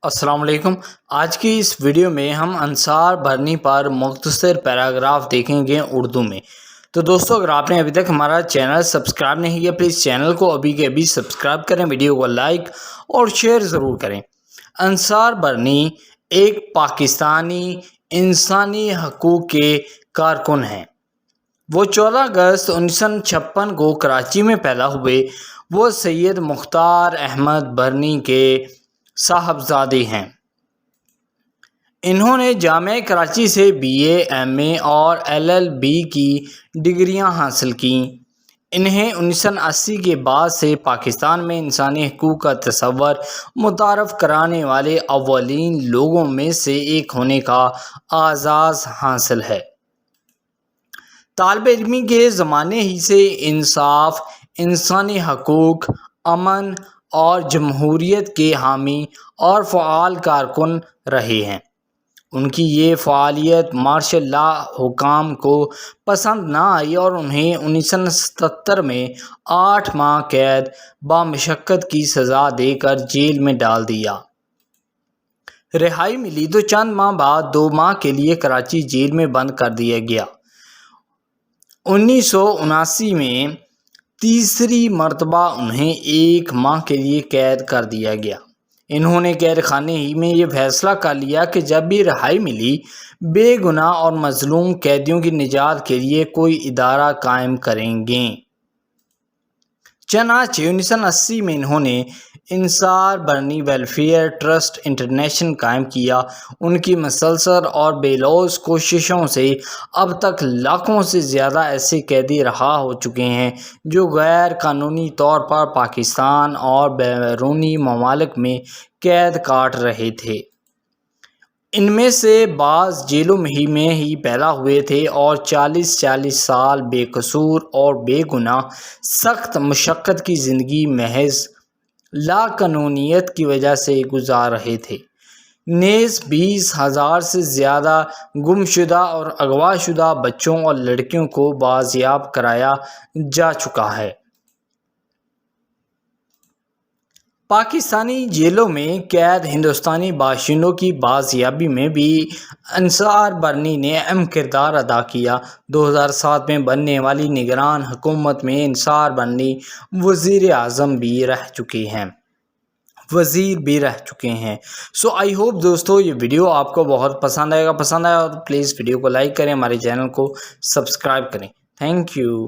السلام علیکم۔ آج کی اس ویڈیو میں ہم انصار بھرنی پر مختصر پیراگراف دیکھیں گے اردو میں۔ تو دوستو، اگر آپ نے ابھی تک ہمارا چینل سبسکرائب نہیں کیا، پلیز چینل کو ابھی کے ابھی سبسکرائب کریں، ویڈیو کو لائک اور شیئر ضرور کریں۔ انصار بھرنی ایک پاکستانی انسانی حقوق کے کارکن ہیں۔ وہ 14 اگست 1956 کو کراچی میں پیدا ہوئے۔ وہ سید مختار احمد بھرنی کے صاحبزادے ہیں۔ انہوں نے جامعہ کراچی سے BA MA اور LLB کی ڈگریاں حاصل کیں۔ انہیں 1980 کے بعد سے پاکستان میں انسانی حقوق کا تصور متعارف کرانے والے اولین لوگوں میں سے ایک ہونے کا اعزاز حاصل ہے۔ طالب علمی کے زمانے ہی سے انصاف، انسانی حقوق، امن اور جمہوریت کے حامی اور فعال کارکن رہے ہیں۔ ان کی یہ فعالیت مارشل لا حکام کو پسند نہ آئی اور انہیں 1977 میں 8 ماہ قید بامشقت کی سزا دے کر جیل میں ڈال دیا۔ رہائی ملی تو چند ماہ بعد 2 ماہ کے لیے کراچی جیل میں بند کر دیا گیا۔ 1979 میں تیسری مرتبہ انہیں 1 ماہ کے لیے قید کر دیا گیا۔ انہوں نے قید خانے ہی میں یہ فیصلہ کر لیا کہ جب بھی رہائی ملی، بے گناہ اور مظلوم قیدیوں کی نجات کے لیے کوئی ادارہ قائم کریں گے۔ چنانچہ 1980 میں انہوں نے انصار بھرنی ویلفیئر ٹرسٹ انٹرنیشنل قائم کیا۔ ان کی مسلسل اور بے لوث کوششوں سے اب تک لاکھوں سے زیادہ ایسے قیدی رہا ہو چکے ہیں جو غیر قانونی طور پر پاکستان اور بیرونی ممالک میں قید کاٹ رہے تھے۔ ان میں سے بعض جیلوں میں ہی پیدا ہوئے تھے اور 40 سال بے قصور اور بے گناہ سخت مشقت کی زندگی محض لاقانونیت کی وجہ سے گزار رہے تھے۔ نیز 20,000 سے زیادہ گمشدہ اور اغوا شدہ بچوں اور لڑکیوں کو بازیاب کرایا جا چکا ہے۔ پاکستانی جیلوں میں قید ہندوستانی باشندوں کی بازیابی میں بھی انصار بھرنی نے اہم کردار ادا کیا۔ 2007 میں بننے والی نگران حکومت میں انصار بھرنی وزیر اعظم بھی رہ چکے ہیں۔ سو آئی ہوپ دوستو یہ ویڈیو آپ کو بہت پسند آئے گا تو پلیز ویڈیو کو لائک کریں، ہمارے چینل کو سبسکرائب کریں۔ Thank you.